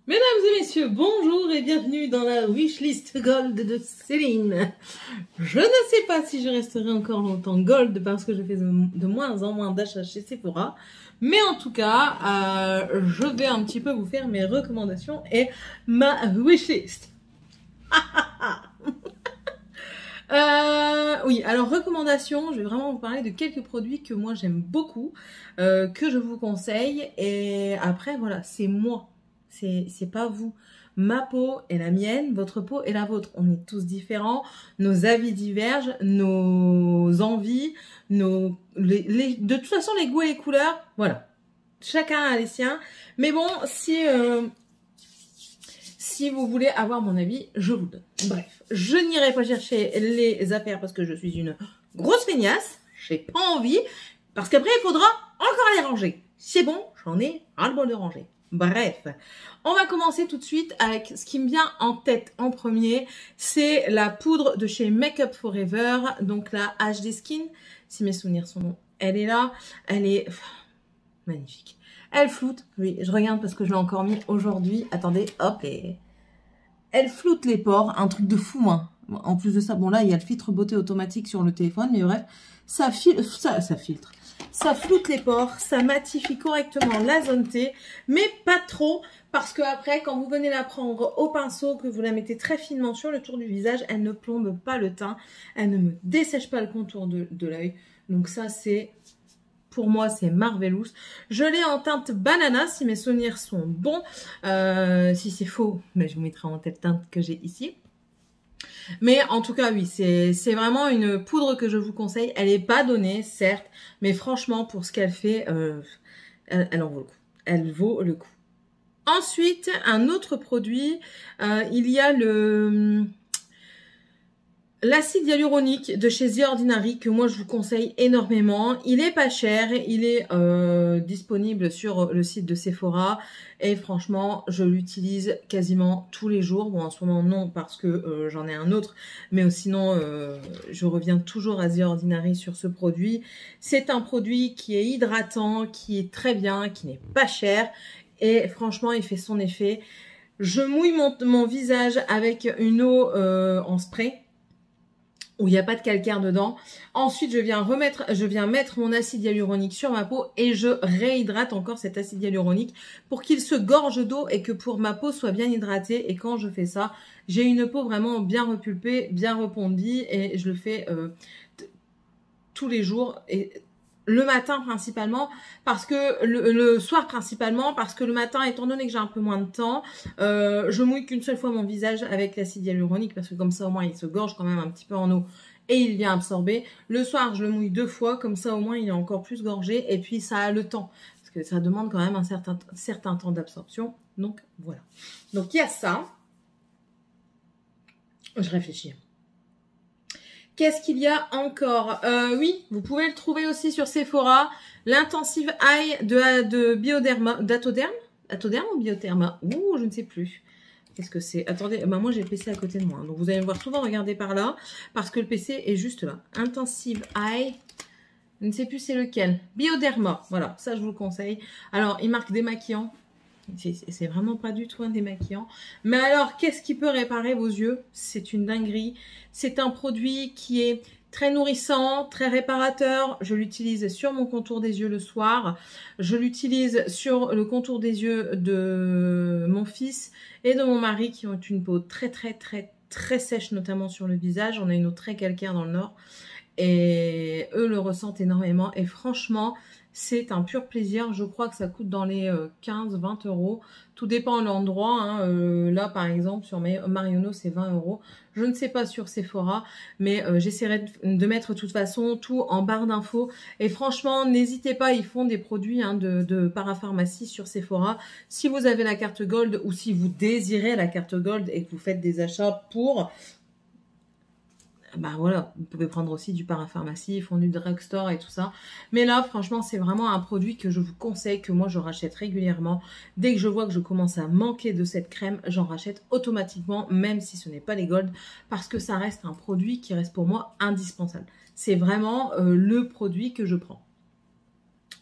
Mesdames et messieurs, bonjour et bienvenue dans la wishlist gold de Céline. Je ne sais pas si je resterai encore longtemps gold parce que je fais de moins en moins d'achats chez Sephora. Mais en tout cas, je vais un petit peu vous faire mes recommandations et ma wishlist. Oui, alors recommandations, je vais vraiment vous parler de quelques produits que moi j'aime beaucoup, que je vous conseille. Et après, voilà, c'est moi. C'est pas vous. Ma peau est la mienne, votre peau est la vôtre. On est tous différents, nos avis divergent, nos envies, de toute façon les goûts et les couleurs, voilà. Chacun a les siens. Mais bon, si vous voulez avoir mon avis, je vous le donne. Bref, je n'irai pas chercher les affaires parce que je suis une grosse feignasse. J'ai pas envie. Parce qu'après, il faudra encore les ranger. C'est bon, j'en ai ras-le-bol de ranger. Bref, on va commencer tout de suite avec ce qui me vient en tête en premier. C'est la poudre de chez Make Up Forever. Donc la HD Skin, si mes souvenirs sont bons. Elle est là, elle est magnifique. Elle floute, oui, je regarde parce que je l'ai encore mis aujourd'hui. Attendez, hop, et elle floute les pores, un truc de fou, hein. En plus de ça, bon là, il y a le filtre beauté automatique sur le téléphone, mais bref, ça filtre. Ça floute les pores, ça matifie correctement la zone T, mais pas trop, parce que après, quand vous venez la prendre au pinceau, que vous la mettez très finement sur le tour du visage, elle ne plombe pas le teint, elle ne me dessèche pas le contour de l'œil. Donc ça, c'est... Pour moi, c'est Marvelous. Je l'ai en teinte banana, si mes souvenirs sont bons. Si c'est faux, mais je vous mettrai en telle teinte que j'ai ici. Mais en tout cas, oui, c'est vraiment une poudre que je vous conseille. Elle n'est pas donnée, certes, mais franchement, pour ce qu'elle fait, elle en vaut le coup. Elle vaut le coup. Ensuite, un autre produit, il y a l'acide hyaluronique de chez The Ordinary que moi je vous conseille énormément. Il est pas cher, il est disponible sur le site de Sephora et franchement je l'utilise quasiment tous les jours. Bon en ce moment non parce que j'en ai un autre, mais sinon je reviens toujours à The Ordinary sur ce produit. C'est un produit qui est hydratant, qui est très bien, qui n'est pas cher et franchement il fait son effet. Je mouille mon visage avec une eau en spray où il n'y a pas de calcaire dedans. Ensuite, je viens mettre mon acide hyaluronique sur ma peau et je réhydrate encore cet acide hyaluronique pour qu'il se gorge d'eau et que pour ma peau soit bien hydratée. Et quand je fais ça, j'ai une peau vraiment bien repulpée, bien repondue et je le fais tous les jours et le matin principalement parce que le soir principalement parce que le matin étant donné que j'ai un peu moins de temps je mouille qu'une seule fois mon visage avec l'acide hyaluronique parce que comme ça au moins il se gorge quand même un petit peu en eau et il vient absorber. Le soir je le mouille 2 fois comme ça au moins il est encore plus gorgé et puis ça a le temps parce que ça demande quand même un certain temps d'absorption. Donc voilà, donc il y a ça. Je réfléchis. Qu'est-ce qu'il y a encore? Oui, vous pouvez le trouver aussi sur Sephora. L'Intensive Eye de Bioderma. D'Atoderm ou Bioderma? Ouh, je ne sais plus. Qu'est-ce que c'est? Attendez, bah moi j'ai le PC à côté de moi. Donc vous allez me voir souvent regarder par là. Parce que le PC est juste là. Intensive Eye. Je ne sais plus c'est lequel. Bioderma. Voilà, ça je vous le conseille. Alors, il marque démaquillant. C'est vraiment pas du tout un démaquillant. Mais alors, qu'est-ce qui peut réparer vos yeux? C'est une dinguerie. C'est un produit qui est très nourrissant, très réparateur. Je l'utilise sur mon contour des yeux le soir. Je l'utilise sur le contour des yeux de mon fils et de mon mari qui ont une peau très sèche, notamment sur le visage. On a une eau très calcaire dans le nord. Et eux le ressentent énormément. Et franchement... c'est un pur plaisir. Je crois que ça coûte dans les 15-20 euros. Tout dépend de l'endroit. Hein. Là, par exemple, sur Marionneau, c'est 20 euros. Je ne sais pas sur Sephora, mais j'essaierai de mettre de toute façon tout en barre d'infos. Et franchement, n'hésitez pas, ils font des produits de parapharmacie sur Sephora. Si vous avez la carte Gold ou si vous désirez la carte Gold et que vous faites des achats pour... bah voilà, vous pouvez prendre aussi du parapharmacie, ils font du drugstore et tout ça. Mais là, franchement, c'est vraiment un produit que je vous conseille, que moi je rachète régulièrement. Dès que je vois que je commence à manquer de cette crème, j'en rachète automatiquement, même si ce n'est pas les Gold, parce que ça reste un produit qui reste pour moi indispensable. C'est vraiment le produit que je prends.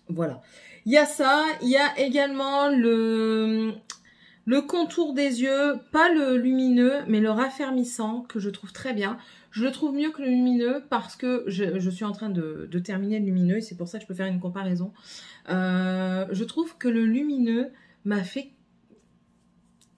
Voilà. Il y a ça, il y a également le Le contour des yeux, pas le lumineux, mais le raffermissant, que je trouve très bien. Je le trouve mieux que le lumineux parce que je suis en train de terminer le lumineux et c'est pour ça que je peux faire une comparaison. Je trouve que le lumineux m'a fait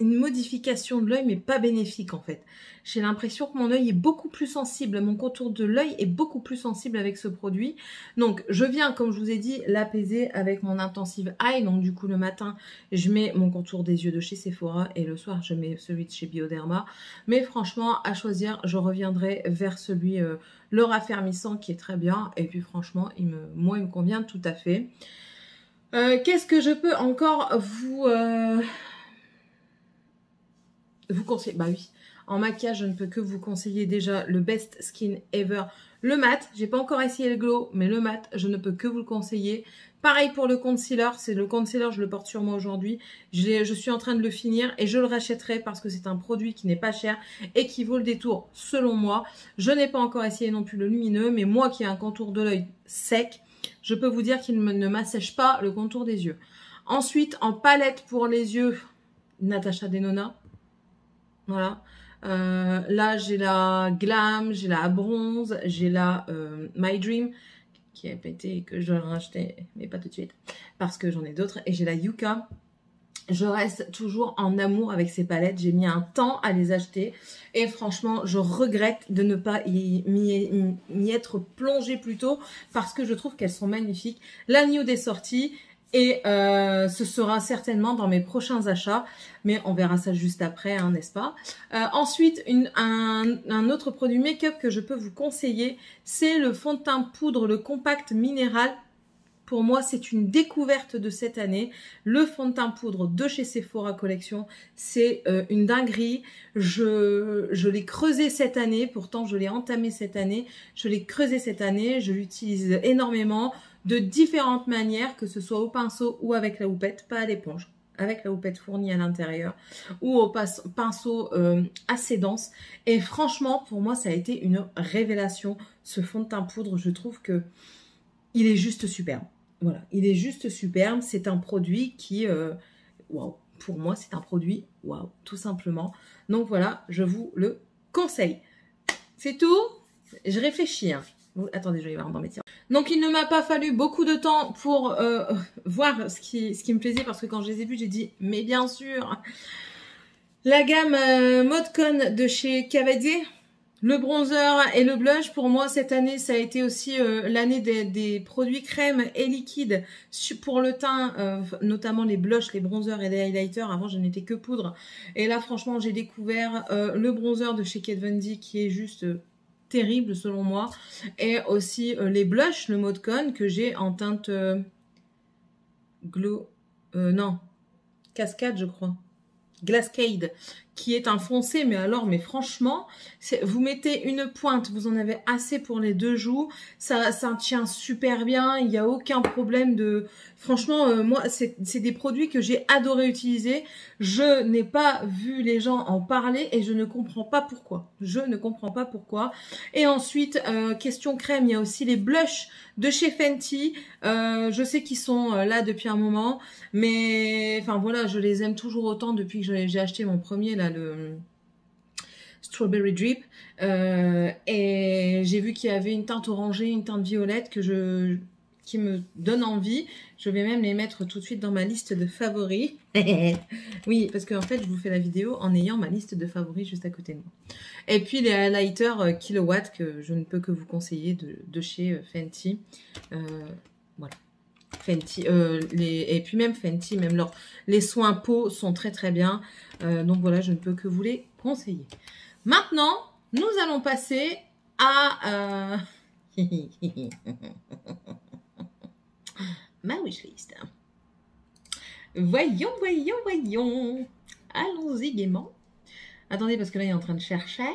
une modification de l'œil, mais pas bénéfique en fait. J'ai l'impression que mon œil est beaucoup plus sensible, mon contour de l'œil est beaucoup plus sensible avec ce produit. Donc je viens, comme je vous ai dit, l'apaiser avec mon Intensive Eye. Donc du coup le matin, je mets mon contour des yeux de chez Sephora et le soir, je mets celui de chez Bioderma. Mais franchement, à choisir, je reviendrai vers celui, le raffermissant qui est très bien. Et puis franchement, moi, il me convient tout à fait. Qu'est-ce que je peux encore vous conseillez? Bah oui, en maquillage, je ne peux que vous conseiller déjà le Best Skin Ever, le mat. J'ai pas encore essayé le glow, mais le mat, je ne peux que vous le conseiller. Pareil pour le concealer, c'est le concealer, je le porte sur moi aujourd'hui. Je suis en train de le finir et je le rachèterai parce que c'est un produit qui n'est pas cher et qui vaut le détour selon moi. Je n'ai pas encore essayé non plus le lumineux, mais moi qui ai un contour de l'œil sec, je peux vous dire qu'il ne m'assèche pas le contour des yeux. Ensuite, en palette pour les yeux, Natasha Denona. Voilà. Là, j'ai la Glam, j'ai la Bronze, j'ai la My Dream qui a pété et que je dois racheter, mais pas tout de suite, parce que j'en ai d'autres. Et j'ai la Yuka. Je reste toujours en amour avec ces palettes. J'ai mis un temps à les acheter. Et franchement, je regrette de ne pas m'y être plongée plus tôt parce que je trouve qu'elles sont magnifiques. La Nude est sortie. Et ce sera certainement dans mes prochains achats, mais on verra ça juste après, hein, n'est-ce pas? Ensuite, un autre produit make-up que je peux vous conseiller, c'est le fond de teint poudre, le compact minéral. Pour moi, c'est une découverte de cette année. Le fond de teint poudre de chez Sephora Collection, c'est une dinguerie. Je l'ai creusé cette année, pourtant je l'ai entamé cette année. Je l'ai creusé cette année, je l'utilise énormément de différentes manières, que ce soit au pinceau ou avec la houppette, pas à l'éponge, avec la houppette fournie à l'intérieur, ou au pinceau assez dense. Et franchement, pour moi, ça a été une révélation, ce fond de teint poudre. Je trouve que il est juste superbe. Voilà, il est juste superbe. C'est un produit qui, waouh, pour moi, c'est un produit waouh, tout simplement. Donc voilà, je vous le conseille. C'est tout. Je réfléchis. Hein. Attendez, je vais voir dans mes tirs. Donc, il ne m'a pas fallu beaucoup de temps pour voir ce qui me plaisait, parce que quand je les ai vus, j'ai dit, mais bien sûr, la gamme Modcon de chez Cavadier, le bronzer et le blush, pour moi, cette année, ça a été aussi l'année des produits crème et liquides pour le teint, notamment les blushs, les bronzers et les highlighters. Avant, je n'étais que poudre. Et là, franchement, j'ai découvert le bronzer de chez Kat Von D qui est juste... terrible selon moi, et aussi les blushs, le Modcon que j'ai en teinte glow, non, cascade je crois, Glasscade, qui est un foncé, mais alors, mais franchement, vous mettez une pointe, vous en avez assez pour les deux joues, ça tient super bien, il n'y a aucun problème de... Franchement, moi, c'est des produits que j'ai adoré utiliser. Je n'ai pas vu les gens en parler et je ne comprends pas pourquoi. Je ne comprends pas pourquoi. Et ensuite, question crème, il y a aussi les blushs de chez Fenty. Je sais qu'ils sont là depuis un moment, mais enfin voilà, je les aime toujours autant depuis que j'ai acheté mon premier, là, le Strawberry Drip. Et j'ai vu qu'il y avait une teinte orangée, une teinte violette qui me donne envie. Je vais même les mettre tout de suite dans ma liste de favoris. Oui, parce qu'en fait, je vous fais la vidéo en ayant ma liste de favoris juste à côté de moi. Et puis les highlighters Kilowatt que je ne peux que vous conseiller de chez Fenty. Voilà. Fenty, et puis même Fenty, même les soins peau sont très très bien. Donc voilà, je ne peux que vous les conseiller. Maintenant, nous allons passer à... ma wishlist. Voyons, voyons, voyons. Allons-y gaiement. Attendez, parce que là, il est en train de chercher.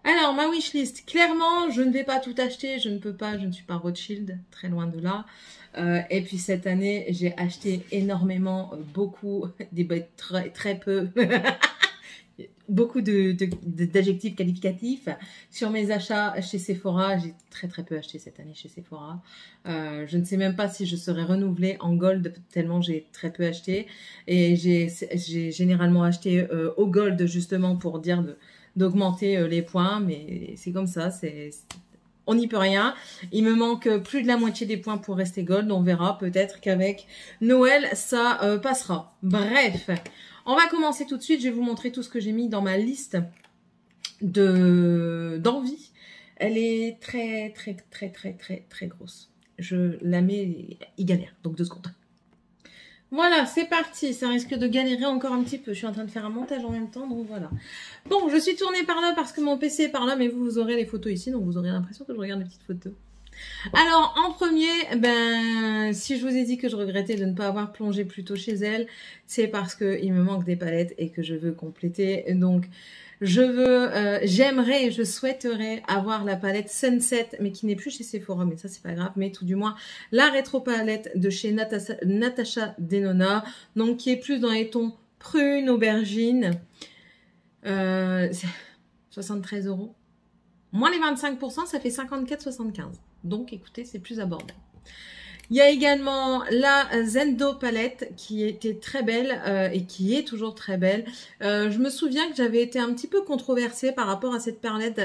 Alors, ma wishlist. Clairement, je ne vais pas tout acheter. Je ne peux pas. Je ne suis pas Rothschild. Très loin de là. Et puis, cette année, j'ai acheté énormément, beaucoup, des bêtes très peu. beaucoup d'adjectifs qualificatifs sur mes achats chez Sephora. J'ai très peu acheté cette année chez Sephora. Je ne sais même pas si je serai renouvelée en gold tellement j'ai très peu acheté. Et j'ai généralement acheté au gold justement pour dire d'augmenter les points. Mais c'est comme ça, on n'y peut rien. Il me manque plus de la moitié des points pour rester gold. On verra peut-être qu'avec Noël, ça passera. Bref, on va commencer tout de suite. Je vais vous montrer tout ce que j'ai mis dans ma liste d'envie. Elle est très grosse. Je la mets, il galère. Donc 2 secondes. Voilà, c'est parti. Ça risque de galérer encore un petit peu. Je suis en train de faire un montage en même temps, donc voilà. Bon, je suis tournée par là parce que mon PC est par là, mais vous aurez les photos ici, donc vous aurez l'impression que je regarde des petites photos. Alors, en premier, si je vous ai dit que je regrettais de ne pas avoir plongé plus tôt chez elle, c'est parce qu'il me manque des palettes et que je veux compléter. Donc, j'aimerais, je souhaiterais avoir la palette Sunset, mais qui n'est plus chez Sephora, mais ça c'est pas grave, mais tout du moins la rétro palette de chez Natasha Denona, donc qui est plus dans les tons prune, aubergine, 73 €. Moins les 25%, ça fait 54,75. Donc écoutez, c'est plus abordable. Il y a également la Zendo palette qui était très belle et qui est toujours très belle. Je me souviens que j'avais été un petit peu controversée par rapport à cette palette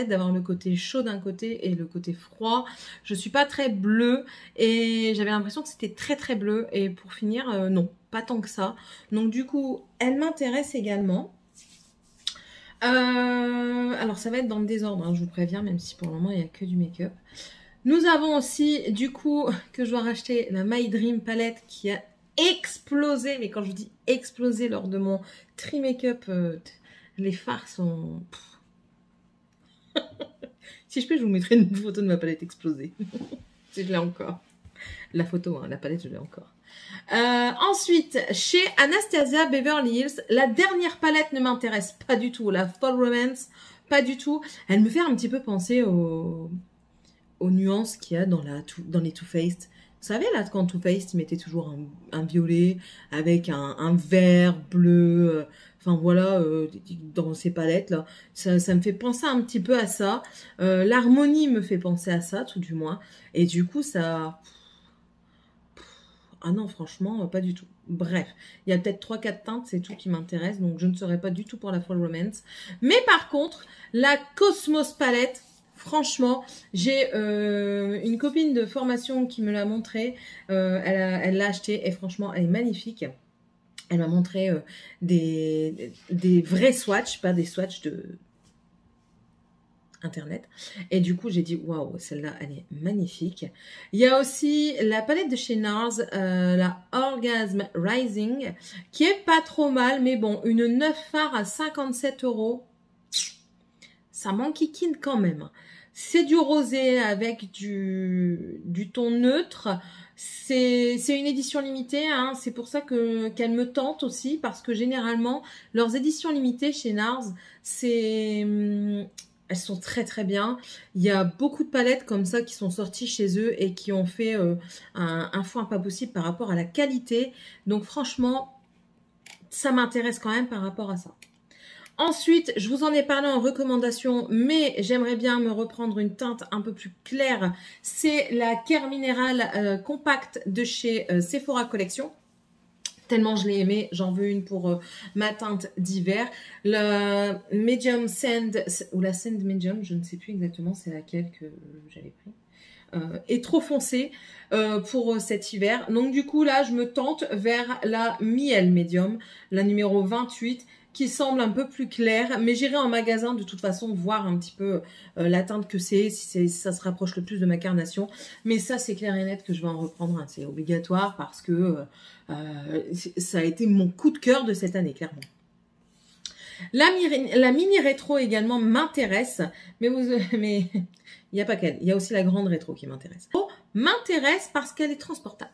d'avoir le côté chaud d'un côté et le côté froid. Je suis pas très bleue et j'avais l'impression que c'était très bleu. Et pour finir, non, pas tant que ça. Donc du coup, elle m'intéresse également. Alors ça va être dans le désordre, hein, je vous préviens, même si pour le moment il n'y a que du make-up. Nous avons aussi, du coup, que je dois racheter la My Dream palette qui a explosé. Mais quand je dis explosé lors de mon tri-make-up, les fards sont... Si je peux, je vous mettrai une photo de ma palette explosée. Si je l'ai encore. La photo, hein, la palette, je l'ai encore. Ensuite, chez Anastasia Beverly Hills, la dernière palette ne m'intéresse pas du tout. La Fall Romance, pas du tout. Elle me fait un petit peu penser aux nuances qu'il y a dans les Too Faced. Vous savez, là, quand Too Faced mettait toujours un violet avec un vert, bleu, enfin voilà, dans ces palettes là, ça me fait penser un petit peu à ça. L'harmonie me fait penser à ça, tout du moins. Et du coup, ça... Ah non, franchement, pas du tout. Bref, il y a peut-être 3-4 teintes, c'est tout qui m'intéresse, donc je ne serai pas du tout pour la Fall Romance. Mais par contre, la Cosmos palette, franchement, j'ai une copine de formation qui me l'a montré, elle l'a acheté et franchement, elle est magnifique. Elle m'a montré des vrais swatchs, pas des swatchs de internet. Et du coup, j'ai dit, waouh, celle-là, elle est magnifique. Il y a aussi la palette de chez NARS, la Orgasm Rising, qui est pas trop mal, mais bon, une 9 fards à 57 €. Ça m'enquiquine quand même. C'est du rosé avec du ton neutre. C'est une édition limitée, hein. C'est pour ça qu'elle me tente aussi, parce que généralement, leurs éditions limitées chez NARS, elles sont très bien. Il y a beaucoup de palettes comme ça qui sont sorties chez eux et qui ont fait un foin pas possible par rapport à la qualité. Donc franchement, ça m'intéresse quand même par rapport à ça. Ensuite, je vous en ai parlé en recommandation, mais j'aimerais bien me reprendre une teinte un peu plus claire. C'est la Care Mineral Compact de chez Sephora Collection. Tellement je l'ai aimé, j'en veux une pour ma teinte d'hiver. La Medium Sand, ou la Sand Medium, je ne sais plus exactement c'est laquelle que j'avais pris, est trop foncée pour cet hiver. Donc du coup là, je me tente vers la Miel Medium, la numéro 28, qui semble un peu plus claire, mais j'irai en magasin de toute façon voir un petit peu la teinte que c'est, si ça se rapproche le plus de ma carnation. Mais ça, c'est clair et net que je vais en reprendre, hein. C'est obligatoire parce que ça a été mon coup de cœur de cette année, clairement. La mini rétro également m'intéresse, mais il n'y a pas qu'elle, il y a aussi la grande rétro qui m'intéresse. M'intéresse parce qu'elle est transportable.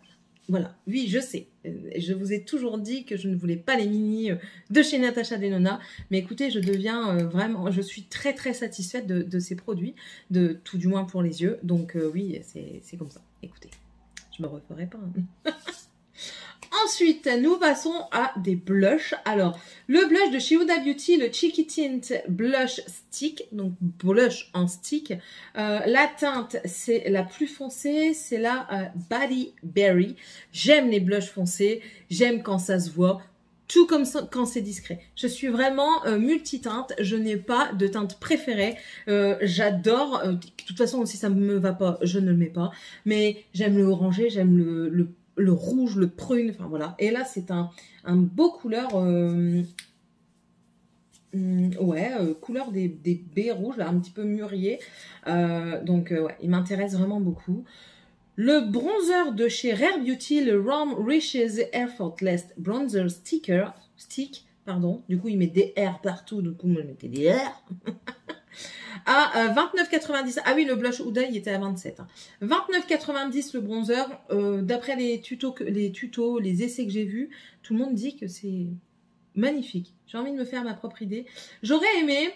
Voilà, oui, je sais. Je vous ai toujours dit que je ne voulais pas les mini de chez Natasha Denona. Mais écoutez, je deviens vraiment... Je suis très satisfaite de ces produits, tout du moins pour les yeux. Donc oui, c'est comme ça. Écoutez, je me referai pas. Hein. Ensuite, nous passons à des blushs. Alors, le blush de chez Huda Beauty, le Cheeky Tint Blush Stick, donc blush en stick. La teinte, c'est la plus foncée, c'est la Body Berry. J'aime les blushs foncés, j'aime quand ça se voit, tout comme ça, quand c'est discret. Je suis vraiment multiteinte, je n'ai pas de teinte préférée. J'adore, de toute façon, si ça ne me va pas, je ne le mets pas. Mais j'aime le orangé, j'aime le rouge, le prune, enfin voilà. Et là, c'est un beau couleur, couleur des baies rouges, là, un petit peu mûrier. Ouais, il m'intéresse vraiment beaucoup. Le bronzer de chez Rare Beauty, le Rom Riches Effortless Bronzer Stick, pardon. Du coup, il met des R partout, du coup, vous me mettez des R. À 29,90. Ah oui, le blush Huda, il était à 27. 29,90 le bronzer. D'après les tutos, les essais que j'ai vus, tout le monde dit que c'est magnifique. J'ai envie de me faire ma propre idée. J'aurais aimé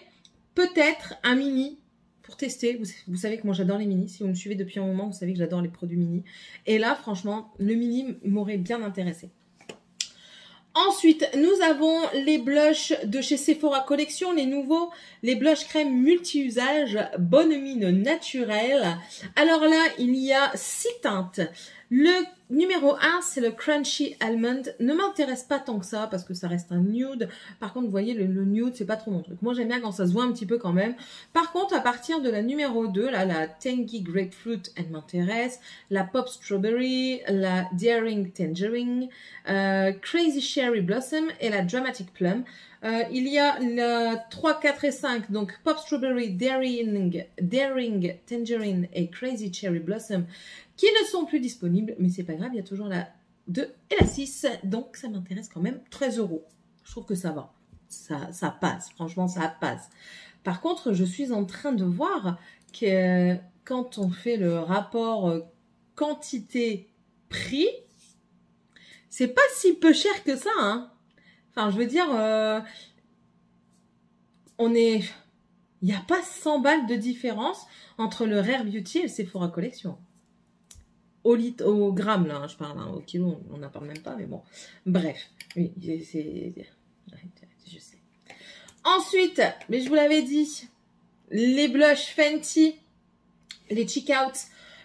peut-être un mini pour tester. Vous savez que moi j'adore les minis. Si vous me suivez depuis un moment, vous savez que j'adore les produits mini. Et là, franchement, le mini m'aurait bien intéressé. Ensuite, nous avons les blushs de chez Sephora Collection, les nouveaux, les blushs crème multi-usage, bonne mine naturelle. Alors là, il y a 6 teintes. Le numéro 1, c'est le Crunchy Almond. Ne m'intéresse pas tant que ça parce que ça reste un nude. Par contre, vous voyez, le nude, c'est pas trop mon truc. Moi, j'aime bien quand ça se voit un petit peu quand même. Par contre, à partir de la numéro 2, là, la Tangy Grapefruit, elle m'intéresse. La Pop Strawberry, la Daring Tangerine, Crazy Cherry Blossom et la Dramatic Plum. Il y a la 3, 4 et 5, donc Pop Strawberry, Daring Tangerine et Crazy Cherry Blossom qui ne sont plus disponibles, mais c'est pas grave, il y a toujours la 2 et la 6, donc ça m'intéresse quand même, 13 €. Je trouve que ça va, ça passe, franchement ça passe. Par contre, je suis en train de voir que quand on fait le rapport quantité-prix, c'est pas si peu cher que ça, hein. Enfin, je veux dire, il n'y a pas 100 balles de différence entre le Rare Beauty et le Sephora Collection. Au gramme, là, hein, je parle, hein, au kilo, on n'en parle même pas, mais bon. Bref, oui, je sais. Ensuite, mais je vous l'avais dit, les blushs Fenty, les Cheek Out,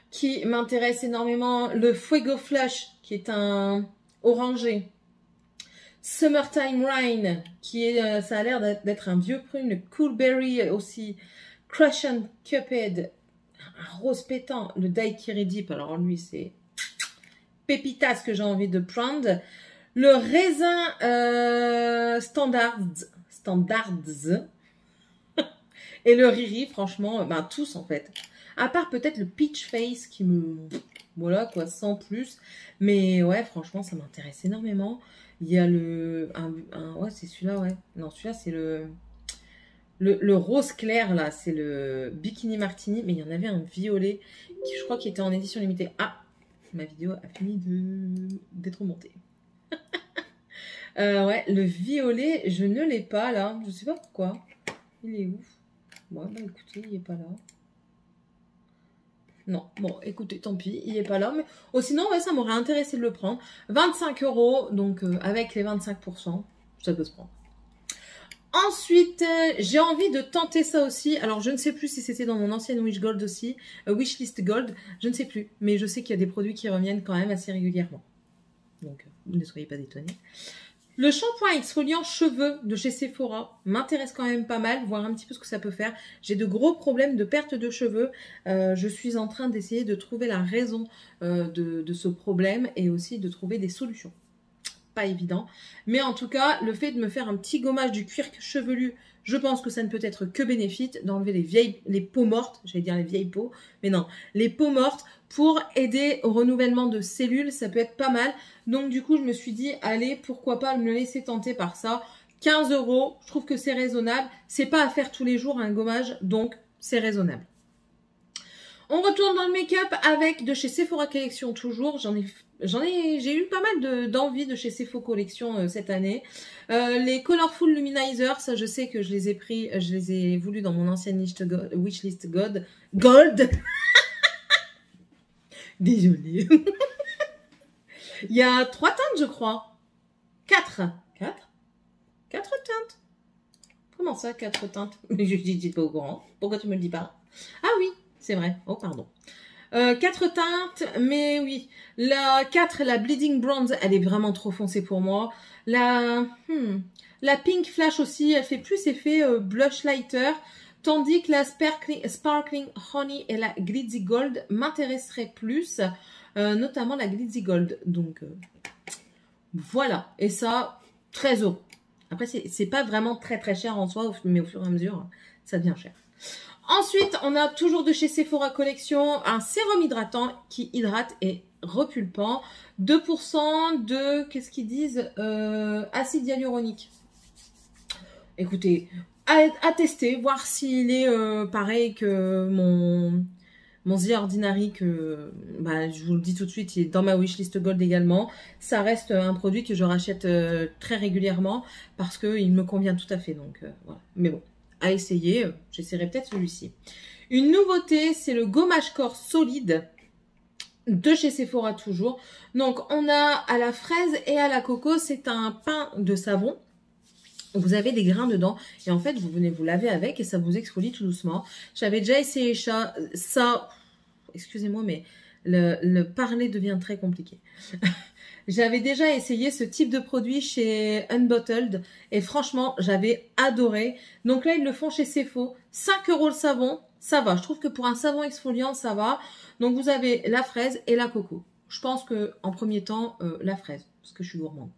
qui m'intéressent énormément. Le Fuego Flush, qui est un orangé. Summertime Rain, qui est, ça a l'air d'être un vieux prune. Le Cool Berry aussi. Crush and Cupid, un rose pétant. Le Daiquiri Deep, alors lui c'est pépitas que j'ai envie de prendre. Le raisin standards. Et le Riri, franchement, ben tous en fait. À part peut-être le Peach Face qui me... Voilà quoi, sans plus. Mais ouais, franchement, ça m'intéresse énormément. Il y a ouais, c'est celui-là, ouais. Non, celui-là, c'est le rose clair, là. C'est le Bikini Martini. Mais il y en avait un violet qui, je crois, qui était en édition limitée. Ah, ma vidéo a fini d'être montée. Ouais, le violet, je ne l'ai pas, là. Je sais pas pourquoi. Il est où? Bon, bah écoutez, il n'est pas là. Non, bon, écoutez, tant pis, il n'est pas là. Mais oh, sinon, ouais, ça m'aurait intéressé de le prendre. 25 €, donc avec les 25%, ça peut se prendre. Ensuite, j'ai envie de tenter ça aussi. Alors, je ne sais plus si c'était dans mon ancienne Wish Gold aussi. Wishlist Gold, je ne sais plus. Mais je sais qu'il y a des produits qui reviennent quand même assez régulièrement. Donc, ne soyez pas étonnés. Le shampoing exfoliant cheveux de chez Sephora m'intéresse quand même pas mal, voir un petit peu ce que ça peut faire. J'ai de gros problèmes de perte de cheveux. Je suis en train d'essayer de trouver la raison de ce problème et aussi de trouver des solutions. Pas évident. Mais en tout cas, le fait de me faire un petit gommage du cuir chevelu, je pense que ça ne peut être que bénéfique d'enlever les peaux mortes, j'allais dire les vieilles peaux, mais non, les peaux mortes pour aider au renouvellement de cellules, ça peut être pas mal. Donc du coup, je me suis dit, allez, pourquoi pas me laisser tenter par ça. 15 €, je trouve que c'est raisonnable. C'est pas à faire tous les jours un gommage, donc c'est raisonnable. On retourne dans le make-up avec de chez Sephora Collection toujours. J'ai eu pas mal d'envie de chez Sephora Collection cette année. Les Colorful Luminizers, ça je sais que je les ai pris, je les ai voulus dans mon ancienne Wishlist Gold. Désolée. Il y a 3 teintes, je crois. 4. 4 teintes. Comment ça, 4 teintes? Mais je dis pas au courant. Pourquoi tu me le dis pas? Ah oui, c'est vrai. Oh, pardon. 4 teintes, mais oui. La 4, la Bleeding Bronze, elle est vraiment trop foncée pour moi. La Pink Flash aussi, elle fait plus effet blush lighter. Tandis que la Sparkling Honey et la Glitzy Gold m'intéresseraient plus. Notamment la Glitzy Gold. Donc, voilà. Et ça, 13 €. Après, c'est pas vraiment très cher en soi, mais au fur et à mesure, ça devient cher. Ensuite, on a toujours de chez Sephora Collection un sérum hydratant qui hydrate et repulpant. 2% de, qu'est-ce qu'ils disent, acide hyaluronique. Écoutez, à tester, voir s'il est pareil que mon The Ordinary, que je vous le dis tout de suite, il est dans ma wishlist Gold également. Ça reste un produit que je rachète très régulièrement parce qu'il me convient tout à fait. Donc voilà. Mais bon, à essayer, j'essaierai peut-être celui-ci. Une nouveauté, c'est le gommage corps solide de chez Sephora toujours. Donc on a à la fraise et à la coco, c'est un pain de savon. Vous avez des grains dedans et en fait vous venez vous laver avec et ça vous exfolie tout doucement. J'avais déjà essayé ça, excusez-moi mais le parler devient très compliqué. J'avais déjà essayé ce type de produit chez Unbottled et franchement j'avais adoré. Donc là ils le font chez Sephora, 5 € le savon, ça va. Je trouve que pour un savon exfoliant ça va. Donc vous avez la fraise et la coco. Je pense que en premier temps la fraise parce que je suis gourmande.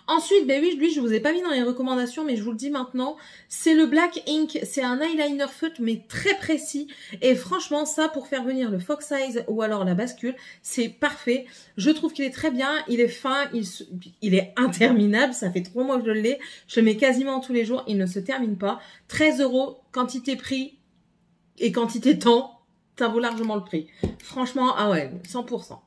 Ensuite, ben oui, lui, je vous ai pas mis dans les recommandations, mais je vous le dis maintenant, c'est le Black Ink. C'est un eyeliner feutre, mais très précis. Et franchement, ça, pour faire venir le Fox Size ou alors la bascule, c'est parfait. Je trouve qu'il est très bien, il est fin, il est interminable. Ça fait 3 mois que je l'ai. Je le mets quasiment tous les jours, il ne se termine pas. 13 €, quantité prix et quantité temps, ça vaut largement le prix. Franchement, ah ouais, 100%.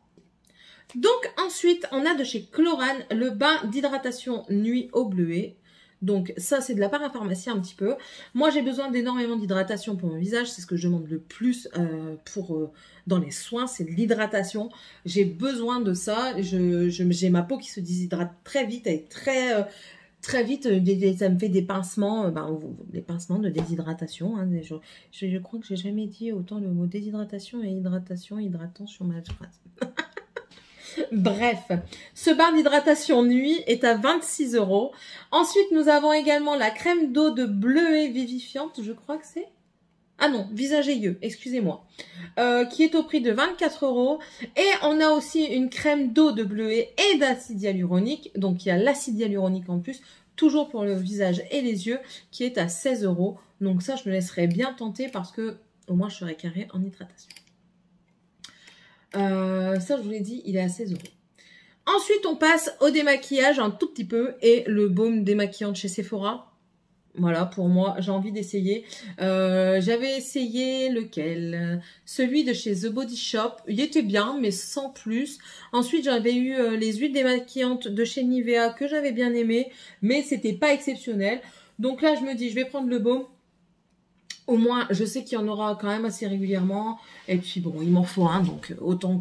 Donc ensuite, on a de chez Chlorane le bain d'hydratation nuit au bleuet. Donc ça, c'est de la parapharmacie un petit peu. Moi, j'ai besoin d'énormément d'hydratation pour mon visage. C'est ce que je demande le plus dans les soins, c'est de l'hydratation. J'ai besoin de ça. J'ai ma peau qui se déshydrate très vite. Elle est très vite. Ça me fait des pincements, des pincements de déshydratation. Hein. Je crois que j'ai jamais dit autant le mot déshydratation et hydratant sur ma phrase. Bref, ce bar d'hydratation nuit est à 26 €. Ensuite, nous avons également la crème d'eau de bleuet vivifiante, je crois que c'est... Ah non, visage aigueux, excusez-moi. Qui est au prix de 24 €. Et on a aussi une crème d'eau de bleuet et d'acide hyaluronique. Donc, il y a l'acide hyaluronique en plus, toujours pour le visage et les yeux, qui est à 16 €. Donc ça, je me laisserai bien tenter parce que au moins, je serai carré en hydratation. Ça, je vous l'ai dit, il est à 16 €. Ensuite, on passe au démaquillage un tout petit peu et le baume démaquillant de chez Sephora. Voilà, pour moi, j'ai envie d'essayer. J'avais essayé lequel? Celui de chez The Body Shop. Il était bien, mais sans plus. Ensuite, j'avais eu les huiles démaquillantes de chez Nivea que j'avais bien aimé, mais c'était pas exceptionnel. Donc là, je me dis, je vais prendre le baume. Au moins, je sais qu'il y en aura quand même assez régulièrement. Et puis bon, il m'en faut un, donc autant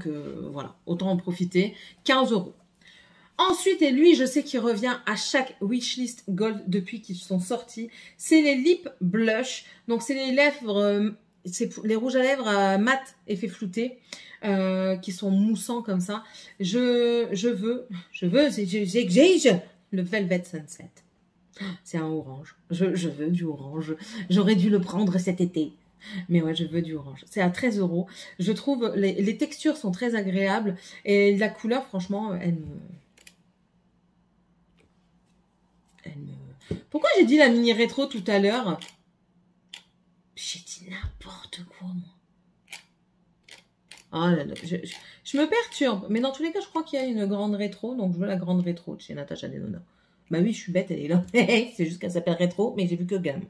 en profiter. 15 €. Ensuite, et lui, je sais qu'il revient à chaque wishlist Gold depuis qu'ils sont sortis. C'est les Lip Blush. Donc, c'est les lèvres, c'est les rouges à lèvres mat effet flouté, qui sont moussants comme ça. J'exige le Velvet Sunset. C'est un orange. Je veux du orange. J'aurais dû le prendre cet été. Mais ouais, je veux du orange. C'est à 13 €. Je trouve les textures sont très agréables. Et la couleur, franchement, elle me... Pourquoi j'ai dit la mini rétro tout à l'heure? J'ai dit n'importe quoi, moi. Oh là là, je me perturbe. Mais dans tous les cas, je crois qu'il y a une grande rétro. Donc, je veux la grande rétro de chez Natasha Denona. Bah oui, je suis bête, elle est là. C'est juste qu'elle s'appelle rétro, mais j'ai vu que gamme.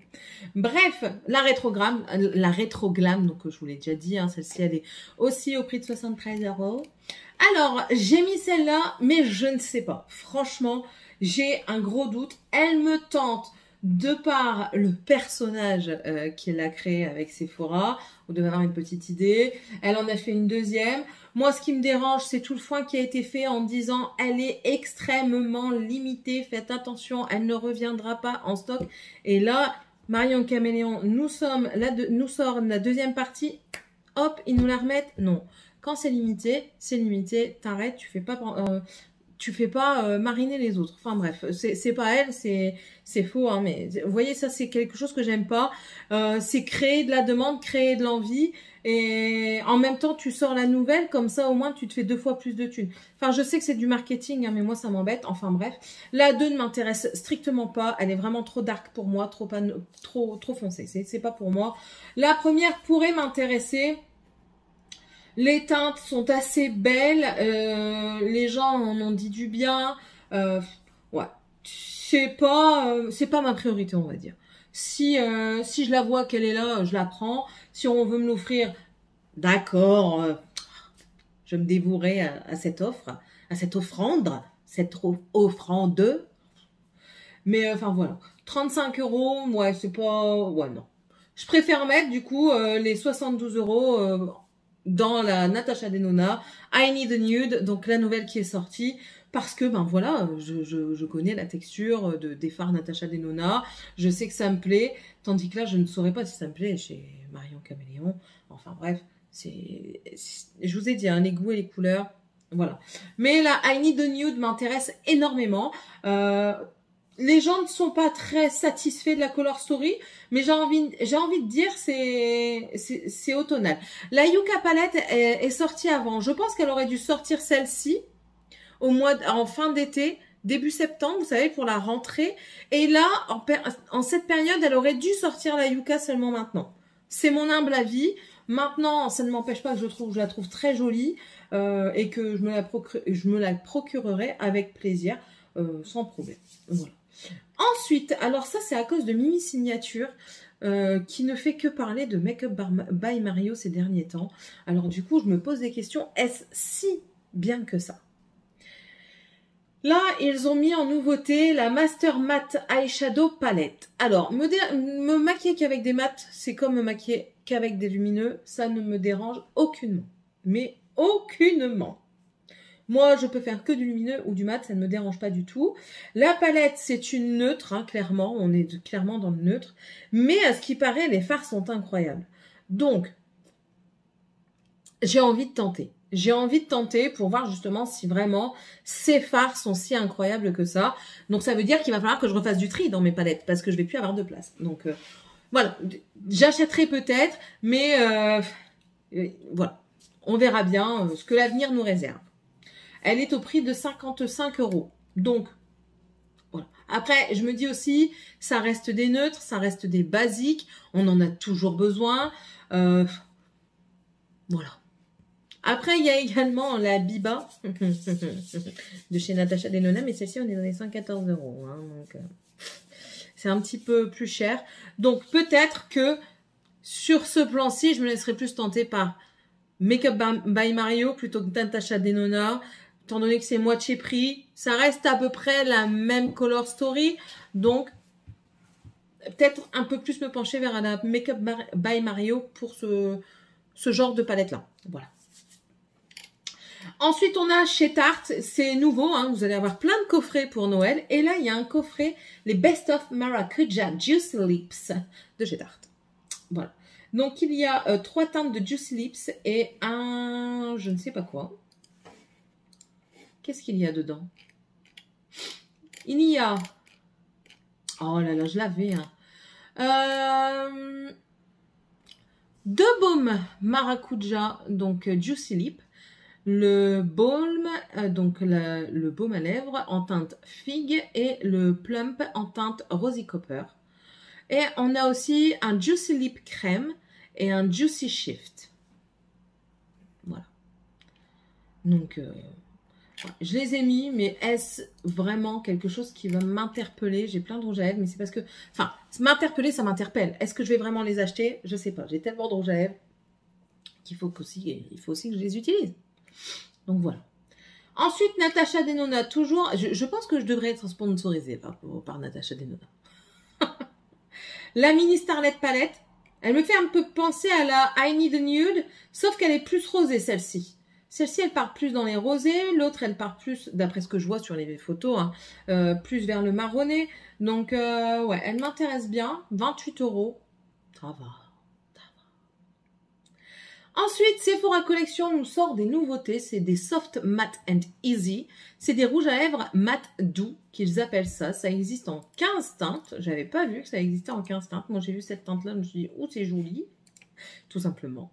Bref, la rétro glam, donc je vous l'ai déjà dit, hein, celle-ci, elle est aussi au prix de 73 €. Alors, j'ai mis celle-là, mais je ne sais pas. Franchement, j'ai un gros doute. Elle me tente de par le personnage qu'elle a créé avec Sephora, vous devez avoir une petite idée. Elle en a fait une deuxième. Moi, ce qui me dérange, c'est tout le foin qui a été fait en disant elle est extrêmement limitée, faites attention, elle ne reviendra pas en stock. Et là, Marion Caméléon nous sort la deuxième partie, hop, ils nous la remettent. Non, quand c'est limité, t'arrêtes, tu fais pas mariner les autres. Enfin bref, c'est pas elle, c'est faux, hein, mais vous voyez, ça c'est quelque chose que j'aime pas. C'est créer de la demande, créer de l'envie, et en même temps tu sors la nouvelle, comme ça au moins tu te fais 2 fois plus de thunes. Enfin, je sais que c'est du marketing, hein, mais moi ça m'embête. Enfin bref, la 2 ne m'intéresse strictement pas, elle est vraiment trop dark pour moi, trop foncée, c'est pas pour moi. La première pourrait m'intéresser. Les teintes sont assez belles, les gens en ont dit du bien. Ouais, c'est pas ma priorité, on va dire. Si je la vois qu'elle est là, je la prends. Si on veut me l'offrir, d'accord, je me dévouerai à cette offre, à cette offrande, offrande. Mais enfin voilà, 35 €, ouais, c'est pas, ouais non. Je préfère mettre du coup les 72 € dans la Natasha Denona, I Need a Nude, donc la nouvelle qui est sortie, parce que ben voilà, je connais la texture des fards Natasha Denona, je sais que ça me plaît, tandis que là je ne saurais pas si ça me plaît chez Marion Caméléon. Enfin bref, je vous ai dit, hein, les goûts et les couleurs, voilà. Mais la I Need a Nude m'intéresse énormément. Les gens ne sont pas très satisfaits de la Color Story, mais j'ai envie de dire c'est automnal. La Yucca Palette est sortie avant. Je pense qu'elle aurait dû sortir celle-ci en fin d'été, début septembre, vous savez, pour la rentrée. Et là, en cette période, elle aurait dû sortir la Yucca seulement maintenant. C'est mon humble avis. Maintenant, ça ne m'empêche pas que je la trouve très jolie et que je me la procurerai avec plaisir, sans problème. Voilà. Ensuite, alors ça c'est à cause de Mimi Signature qui ne fait que parler de Make-up by Mario ces derniers temps. Alors du coup, je me pose des questions, est-ce si bien que ça? Là, ils ont mis en nouveauté la Master Matte Eyeshadow Palette. Alors, me maquiller qu'avec des mattes, c'est comme me maquiller qu'avec des lumineux, ça ne me dérange aucunement. Mais aucunement. Moi, je peux faire que du lumineux ou du mat, ça ne me dérange pas du tout. La palette, c'est une neutre, hein, clairement. On est clairement dans le neutre. Mais à ce qui paraît, les fards sont incroyables. Donc, j'ai envie de tenter. J'ai envie de tenter pour voir justement si vraiment ces fards sont si incroyables que ça. Donc, ça veut dire qu'il va falloir que je refasse du tri dans mes palettes parce que je ne vais plus avoir de place. Donc, voilà. J'achèterai peut-être, mais voilà. On verra bien ce que l'avenir nous réserve. Elle est au prix de 55 €. Donc, voilà. Après, je me dis aussi, ça reste des neutres, ça reste des basiques. On en a toujours besoin. Voilà. Après, il y a également la Biba de chez Natasha Denona. Mais celle-ci, on est dans les 114 €. Hein, donc, c'est un petit peu plus cher. Donc, peut-être que sur ce plan-ci, je me laisserai plus tenter par Make-up by Mario plutôt que Natasha Denona. Étant donné que c'est moitié prix, ça reste à peu près la même Color Story. Donc, peut-être un peu plus me pencher vers la Make-up by Mario pour ce genre de palette-là. Voilà. Ensuite, on a chez Tarte, c'est nouveau, hein, vous allez avoir plein de coffrets pour Noël. Et là, il y a un coffret, les Best of Maracuja Juicy Lips de chez Tarte. Voilà. Donc, il y a 3 teintes de Juicy Lips et un, je ne sais pas quoi. Qu'est-ce qu'il y a dedans? Il y a... Oh là là, je l'avais. Hein. 2 baumes Maracuja, donc Juicy Lip. Le baume, donc le baume à lèvres en teinte figue et le plump en teinte rosy copper. Et on a aussi un Juicy Lip crème et un Juicy Shift. Voilà. Donc... je les ai mis, mais est-ce vraiment quelque chose qui va m'interpeller? J'ai plein de rouge à lèvres, mais c'est parce que... Enfin, m'interpeller, ça m'interpelle. Est-ce que je vais vraiment les acheter? Je sais pas. J'ai tellement de rouge à lèvres qu'il faut aussi que je les utilise. Donc voilà. Ensuite, Natasha Denona, toujours... Je pense que je devrais être sponsorisée par Natasha Denona. La mini Starlet Palette, elle me fait un peu penser à la I Need a Nude, sauf qu'elle est plus rosée celle-ci. Celle-ci, elle part plus dans les rosés, l'autre, elle part plus, d'après ce que je vois sur les photos, hein, plus vers le marronné. Donc, ouais, elle m'intéresse bien. 28 €, ça va. Ensuite, Sephora Collection nous sort des nouveautés. C'est des Soft Matte and Easy. C'est des rouges à lèvres mat doux qu'ils appellent ça. Ça existe en 15 teintes. J'avais pas vu que ça existait en 15 teintes. Moi, j'ai vu cette teinte-là. Je me suis dit, oh, c'est joli. Tout simplement.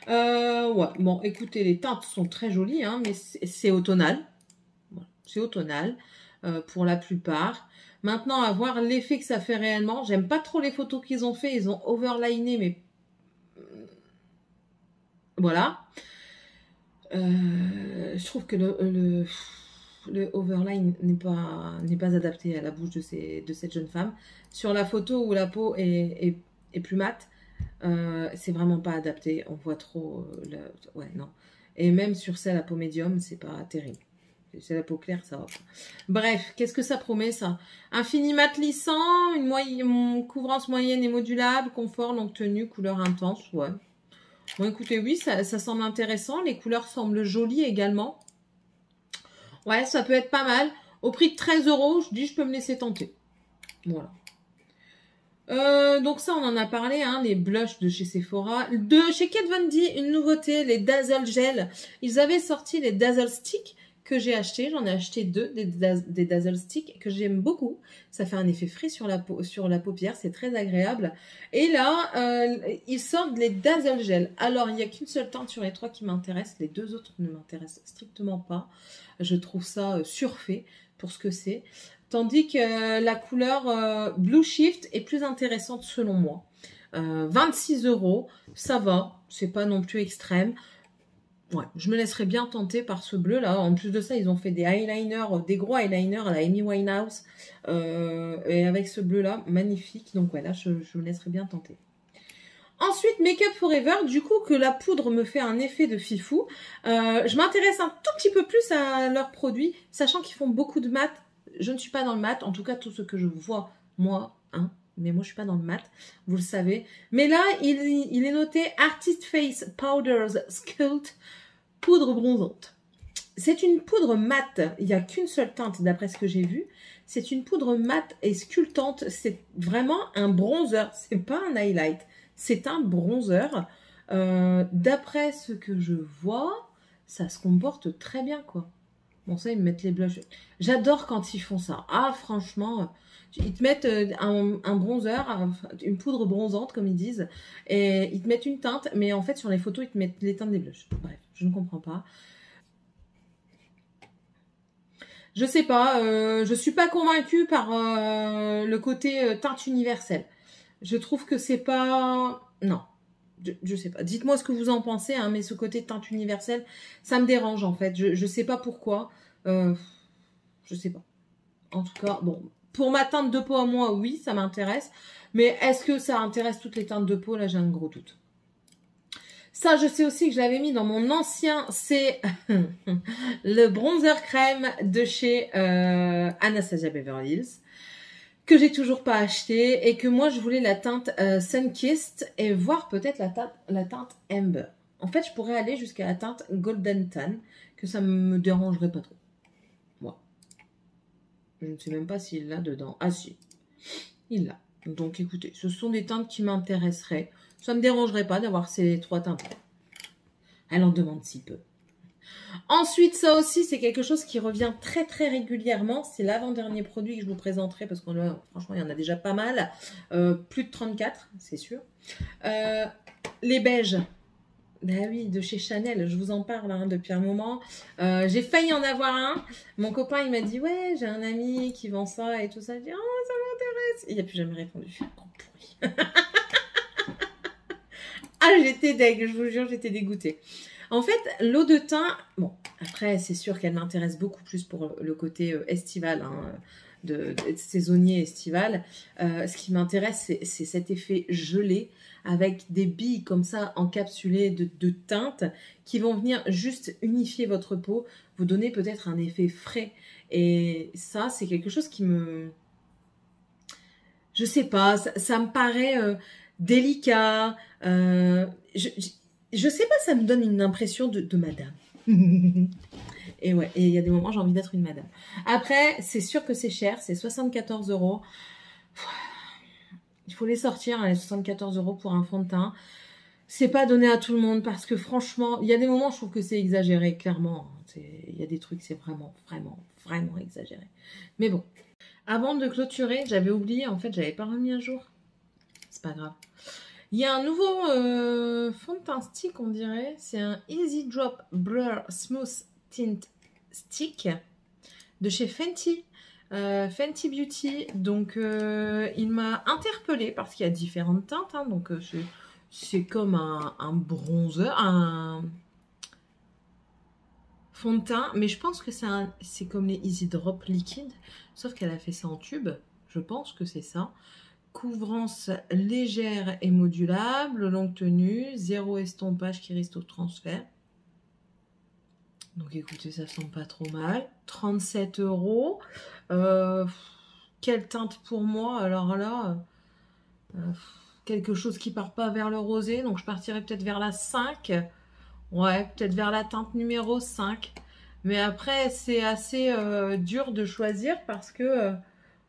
Ouais, bon, écoutez, les teintes sont très jolies, hein, mais c'est automnal. Voilà, c'est automnal pour la plupart. Maintenant, à voir l'effet que ça fait réellement. J'aime pas trop les photos qu'ils ont fait. Ils ont overliné, mais voilà. Je trouve que le overline n'est pas adapté à la bouche de cette jeune femme. Sur la photo où la peau est plus mate, c'est vraiment pas adapté. On voit trop... ouais, non. Et même sur celle à peau médium, c'est pas terrible. C'est la peau claire, ça va pas. Bref, qu'est-ce que ça promet, ça? Infini mat lissant, une couvrance moyenne et modulable, confort, longue tenue, couleur intense, ouais. Bon, écoutez, oui, ça semble intéressant. Les couleurs semblent jolies également. Ouais, ça peut être pas mal. Au prix de 13 €, je dis, je peux me laisser tenter. Voilà. Donc ça, on en a parlé, hein, les blushs de chez Sephora. De chez Kat Von D, une nouveauté, les Dazzle Gel. Ils avaient sorti les Dazzle Stick que j'ai acheté. J'en ai acheté 2, des Dazzle Stick que j'aime beaucoup. Ça fait un effet frais sur la paupière, c'est très agréable. Et là, ils sortent les Dazzle Gel. Alors, il n'y a qu'une seule teinte sur les 3 qui m'intéresse. Les 2 autres ne m'intéressent strictement pas. Je trouve ça surfait pour ce que c'est. Tandis que la couleur Blue Shift est plus intéressante selon moi. 26 €, ça va, c'est pas non plus extrême. Ouais, je me laisserais bien tenter par ce bleu là. En plus de ça, ils ont fait des eyeliners, des gros eyeliners à la Amy Winehouse. Et avec ce bleu là, magnifique. Donc ouais, là, je me laisserais bien tenter. Ensuite, Make Up For Ever, du coup que la poudre me fait un effet de fifou. Je m'intéresse un tout petit peu plus à leurs produits, sachant qu'ils font beaucoup de mat. Je ne suis pas dans le mat, en tout cas tout ce que je vois, moi, hein, mais moi je suis pas dans le mat, vous le savez. Mais là, il est noté Artist Face Powders Sculpt poudre bronzante. C'est une poudre mate, il n'y a qu'une seule teinte d'après ce que j'ai vu. C'est une poudre mate et sculptante, c'est vraiment un bronzer, c'est pas un highlight, c'est un bronzer. D'après ce que je vois, ça se comporte très bien quoi. Bon, ça, ils me mettent les blushs. J'adore quand ils font ça. Ah, franchement, ils te mettent un bronzer, une poudre bronzante, comme ils disent, et ils te mettent une teinte, mais en fait, sur les photos, ils te mettent les teintes des blushs. Bref, je ne comprends pas. Je sais pas, je suis pas convaincue par le côté teinte universelle. Je trouve que c'est pas... Non. Je sais pas. Dites-moi ce que vous en pensez, hein, mais ce côté teinte universelle, ça me dérange en fait. Je sais pas pourquoi. Je sais pas. En tout cas, bon, pour ma teinte de peau à moi, oui, ça m'intéresse. Mais est-ce que ça intéresse toutes les teintes de peau? Là, j'ai un gros doute. Ça, je sais aussi que je l'avais mis dans mon ancien, c'est le bronzer crème de chez Anastasia Beverly Hills, que j'ai toujours pas acheté et que moi je voulais la teinte Sunkissed et voir peut-être la teinte Amber. En fait, je pourrais aller jusqu'à la teinte Golden Tan, que ça me dérangerait pas trop. Moi, je ne sais même pas s'il l'a dedans. Ah si, il l'a. Donc écoutez, ce sont des teintes qui m'intéresseraient. Ça me dérangerait pas d'avoir ces 3 teintes. Elle en demande si peu. Ensuite, ça aussi, c'est quelque chose qui revient très très régulièrement. C'est l'avant-dernier produit que je vous présenterai parce qu'on franchement, il y en a déjà pas mal. Plus de 34, c'est sûr. Les beiges. Ben oui, de chez Chanel, je vous en parle hein, depuis un moment. J'ai failli en avoir un. Mon copain, il m'a dit, ouais, j'ai un ami qui vend ça et tout ça. Je dis, oh, ça m'intéresse. Il n'a plus jamais répondu. Pourri. Ah, j'étais deg, je vous jure, j'étais dégoûtée. En fait, l'eau de teint, bon, après, c'est sûr qu'elle m'intéresse beaucoup plus pour le côté estival, hein, de saisonnier estival. Ce qui m'intéresse, c'est cet effet gelé avec des billes comme ça encapsulées de teintes qui vont venir juste unifier votre peau, vous donner peut-être un effet frais. Et ça, c'est quelque chose qui me... je sais pas, ça me paraît délicat. Je sais pas, ça me donne une impression de madame. Et ouais, et il y a des moments, j'ai envie d'être une madame. Après, c'est sûr que c'est cher, c'est 74 €. Il faut les sortir, hein, les 74 € pour un fond de teint. C'est pas donné à tout le monde parce que franchement, il y a des moments, je trouve que c'est exagéré, clairement. Il y a des trucs, c'est vraiment, vraiment, vraiment exagéré. Mais bon, avant de clôturer, j'avais oublié, en fait, j'avais pas remis à jour. C'est pas grave. Il y a un nouveau fond de teint stick, on dirait. C'est un Easy Drop Blur Smooth Tint Stick de chez Fenty. Fenty Beauty. Donc, il m'a interpellée parce qu'il y a différentes teintes. Hein, donc, c'est comme un bronzer, un fond de teint. Mais je pense que c'est comme les Easy Drop liquides. Sauf qu'elle a fait ça en tube. Je pense que c'est ça. Couvrance légère et modulable, longue tenue, zéro estompage qui risque au transfert. Donc écoutez, ça sent pas trop mal. 37 €. Quelle teinte pour moi? Alors là, quelque chose qui part pas vers le rosé. Donc je partirais peut-être vers la 5. Ouais, peut-être vers la teinte numéro 5. Mais après, c'est assez dur de choisir parce que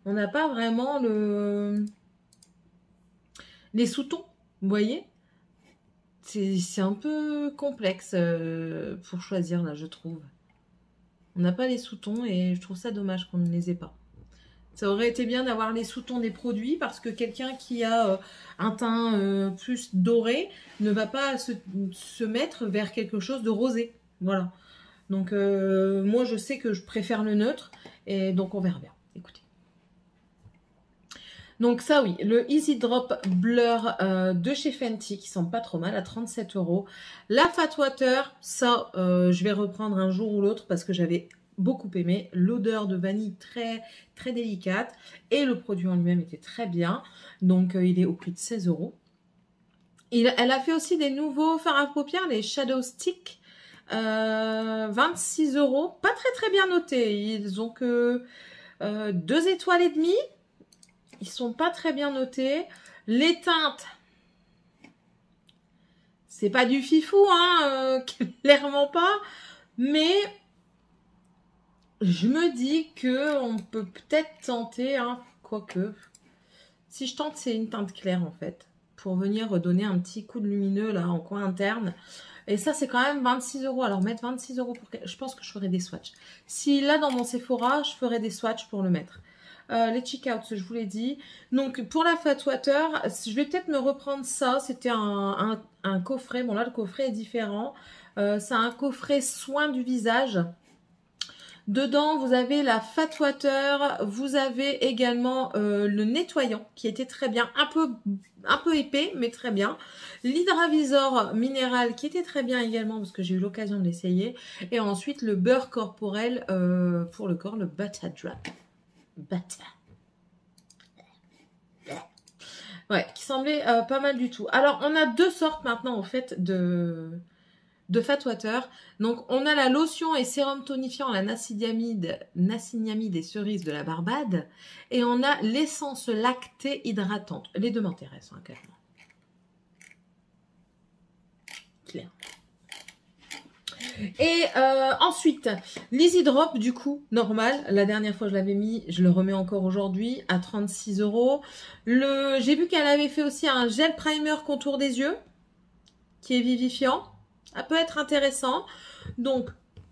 on n'a pas vraiment les sous-tons, vous voyez? C'est un peu complexe pour choisir, là, je trouve. On n'a pas les sous-tons et je trouve ça dommage qu'on ne les ait pas. Ça aurait été bien d'avoir les sous-tons des produits parce que quelqu'un qui a un teint plus doré ne va pas se mettre vers quelque chose de rosé. Voilà. Donc, moi, je sais que je préfère le neutre et donc on verra bien. Écoutez. Donc ça oui, le Easy Drop Blur de chez Fenty qui sent pas trop mal à 37 €. La Fat Water, ça je vais reprendre un jour ou l'autre parce que j'avais beaucoup aimé. L'odeur de vanille très très délicate et le produit en lui-même était très bien. Donc il est au prix de 16 €. Elle a fait aussi des nouveaux fards à paupières, les Shadow Stick. 26 €. Pas très très bien notés. Ils ont que 2 étoiles et demie. Ils sont pas très bien notés. Les teintes, c'est pas du fifou, hein, clairement pas. Mais je me dis que on peut peut-être tenter, hein, quoique. Si je tente, c'est une teinte claire en fait, pour venir redonner un petit coup de lumineux là en coin interne. Et ça, c'est quand même 26 €. Alors mettre 26 € pour... Je pense que je ferai des swatchs. Si là, dans mon Sephora, je ferai des swatchs pour le mettre. Les check-outs, je vous l'ai dit. Donc, pour la Fat Water, je vais peut-être me reprendre ça. C'était un coffret. Bon, là, le coffret est différent. C'est un coffret soin du visage. Dedans, vous avez la Fat Water. Vous avez également le nettoyant qui était très bien. Un peu épais, mais très bien. L'hydravisor minéral qui était très bien également parce que j'ai eu l'occasion de l'essayer. Et ensuite, le beurre corporel pour le corps, le Butter Drop. Butter. Ouais, qui semblait pas mal du tout. Alors, on a deux sortes maintenant, en fait, de Fat Water. Donc, on a la lotion et sérum tonifiant, la nacinamide et cerise de la Barbade. Et on a l'essence lactée hydratante. Les deux m'intéressent, hein, clairement. Clair. Et ensuite, l'Easy Drop, du coup, normal. La dernière fois, je l'avais mis, je le remets encore aujourd'hui à 36 €. J'ai vu qu'elle avait fait aussi un gel primer contour des yeux, qui est vivifiant. Ça peut être intéressant. Donc,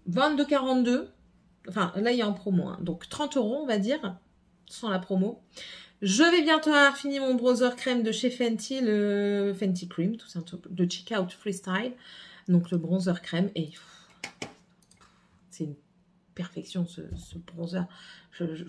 22,42 €. Enfin, là, il y a en promo. Hein. Donc, 30 € on va dire, sans la promo. Je vais bientôt avoir fini mon bronzer crème de chez Fenty, le Fenty Cream, tout simplement, de Checkout Freestyle. Donc, le bronzer crème. Et c'est une perfection, ce bronzer. Je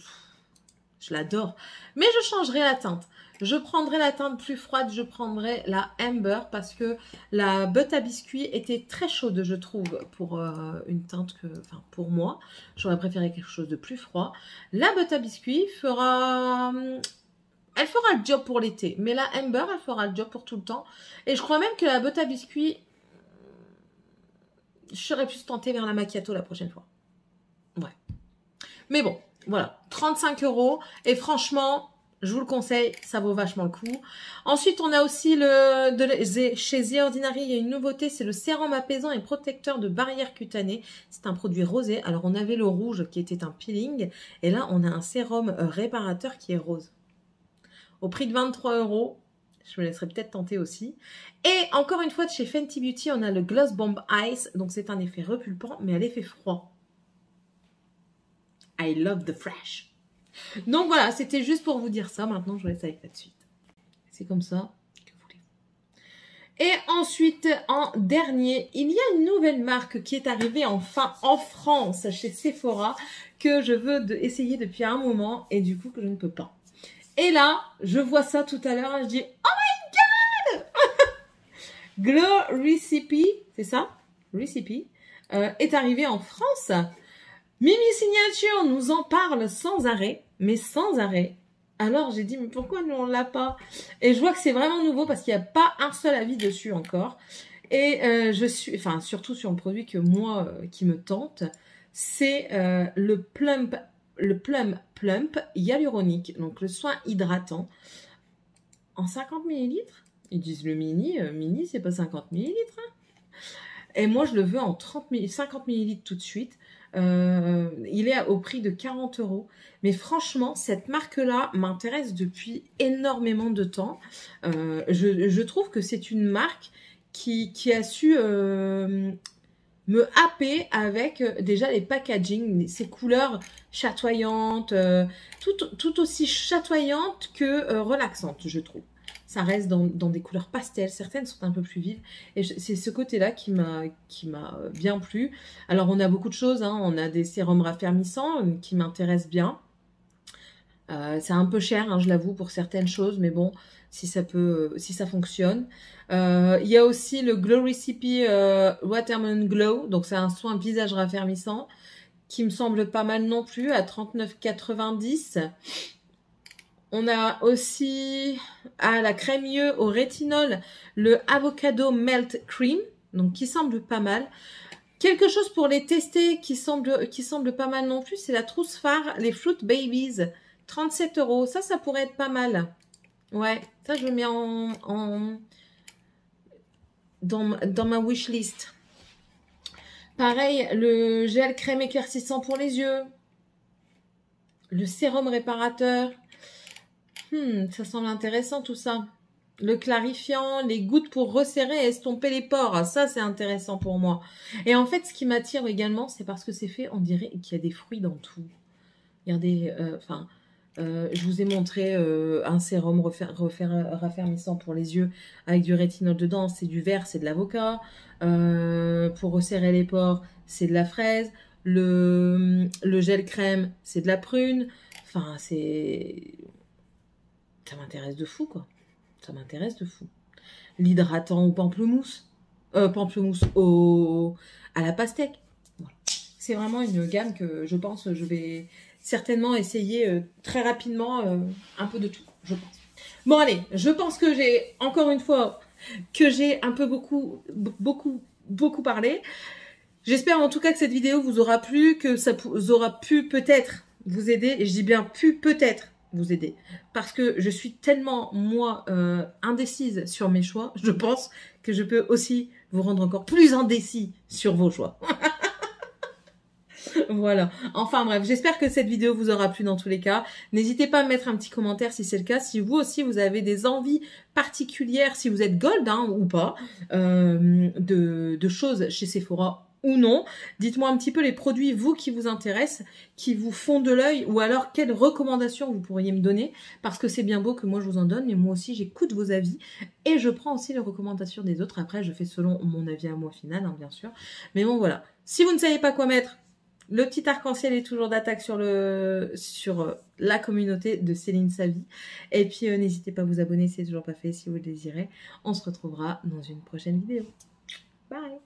l'adore. Mais je changerai la teinte. Je prendrai la teinte plus froide. Je prendrai la Amber parce que la Butte à biscuit était très chaude, je trouve, pour une teinte que... Enfin, pour moi, j'aurais préféré quelque chose de plus froid. La Butte à biscuit fera... Elle fera le job pour l'été. Mais la Amber, elle fera le job pour tout le temps. Et je crois même que la Butte à biscuit... Je serais plus tentée vers la macchiato la prochaine fois. Ouais. Mais bon, voilà. 35 €. Et franchement, Je vous le conseille, ça vaut vachement le coup. Ensuite, on a aussi chez The Ordinary, il y a une nouveauté, c'est le sérum apaisant et protecteur de barrière cutanée. C'est un produit rosé. Alors, on avait le rouge qui était un peeling. Et là, on a un sérum réparateur qui est rose. Au prix de 23 €. Je me laisserai peut-être tenter aussi. Et encore une fois, de chez Fenty Beauty, on a le Gloss Bomb Ice. Donc, c'est un effet repulpant, mais à l'effet froid. I love the fresh. Donc, voilà, c'était juste pour vous dire ça. Maintenant, je vous laisse avec la suite. C'est comme ça. Que voulez-vous? Et ensuite, en dernier, il y a une nouvelle marque qui est arrivée enfin en France chez Sephora que je veux essayer depuis un moment et du coup que je ne peux pas. Et là, je vois ça tout à l'heure et je dis « Oh my God !» Glow Recipe, c'est ça? Recipe est arrivé en France. Mimi Signature nous en parle sans arrêt, mais sans arrêt. Alors j'ai dit mais pourquoi nous on l'a pas? Et je vois que c'est vraiment nouveau parce qu'il n'y a pas un seul avis dessus encore. Et je suis, enfin surtout sur le produit que moi qui me tente, c'est le Plump hyaluronique, donc le soin hydratant en 50 ml. Ils disent le mini c'est pas 50 ml. Hein. Et moi je le veux en 50 ml tout de suite. Il est au prix de 40 €. Mais franchement, cette marque-là m'intéresse depuis énormément de temps. Je trouve que c'est une marque qui a su me happer avec déjà les packaging, ces couleurs chatoyantes, tout aussi chatoyantes que relaxantes, je trouve. Ça reste dans des couleurs pastel, certaines sont un peu plus vives. Et c'est ce côté-là qui m'a bien plu. Alors, on a beaucoup de choses, hein. On a des sérums raffermissants qui m'intéressent bien. C'est un peu cher, hein, je l'avoue, pour certaines choses, mais bon, si ça fonctionne. Il y a aussi le Glow Recipe Watermelon Glow, donc c'est un soin visage raffermissant qui me semble pas mal non plus, à 39,90 €. On a aussi la crémieux au rétinol, le Avocado Melt Cream, donc qui semble pas mal. Quelque chose pour les tester qui semble pas mal non plus, c'est la trousse phare, les Fruit Babies, 37 €. Ça pourrait être pas mal. Ouais, ça je le mets dans ma wishlist. Pareil, le gel crème éclaircissant pour les yeux, le sérum réparateur. Ça semble intéressant tout ça. Le clarifiant, les gouttes pour resserrer et estomper les pores. Ça, c'est intéressant pour moi. Et en fait, ce qui m'attire également, c'est parce que c'est fait, on dirait qu'il y a des fruits dans tout. Regardez, je vous ai montré un sérum raffermissant pour les yeux avec du rétinol dedans. C'est du vert, c'est de l'avocat. Pour resserrer les pores, c'est de la fraise. Le gel crème, c'est de la prune. Enfin, ça m'intéresse de fou, quoi. Ça m'intéresse de fou. L'hydratant au pamplemousse. Pamplemousse à la pastèque. Voilà. C'est vraiment une gamme que je pense je vais certainement essayer très rapidement un peu de tout, je pense. Bon, allez, je pense que j'ai, encore une fois, que j'ai un peu beaucoup parlé. J'espère en tout cas que cette vidéo vous aura plu, que ça vous aura pu peut-être vous aider. Et je dis bien pu peut-être vous aider. Parce que je suis tellement, moi, indécise sur mes choix. Je pense que je peux aussi vous rendre encore plus indécis sur vos choix. Voilà. Enfin bref, j'espère que cette vidéo vous aura plu dans tous les cas. N'hésitez pas à mettre un petit commentaire si c'est le cas. Si vous aussi, vous avez des envies particulières, si vous êtes gold ou pas, de choses chez Sephora ou non. Dites-moi un petit peu les produits, vous, qui vous intéressent, qui vous font de l'œil, ou alors quelles recommandations vous pourriez me donner, parce que c'est bien beau que moi je vous en donne, mais moi aussi j'écoute vos avis, et je prends aussi les recommandations des autres. Après, je fais selon mon avis à moi final, hein, bien sûr. Mais bon, voilà. Si vous ne savez pas quoi mettre, le petit arc-en-ciel est toujours d'attaque sur la communauté de Céline Savy. Et puis, n'hésitez pas à vous abonner si ce n'est toujours pas fait, si vous le désirez. On se retrouvera dans une prochaine vidéo. Bye!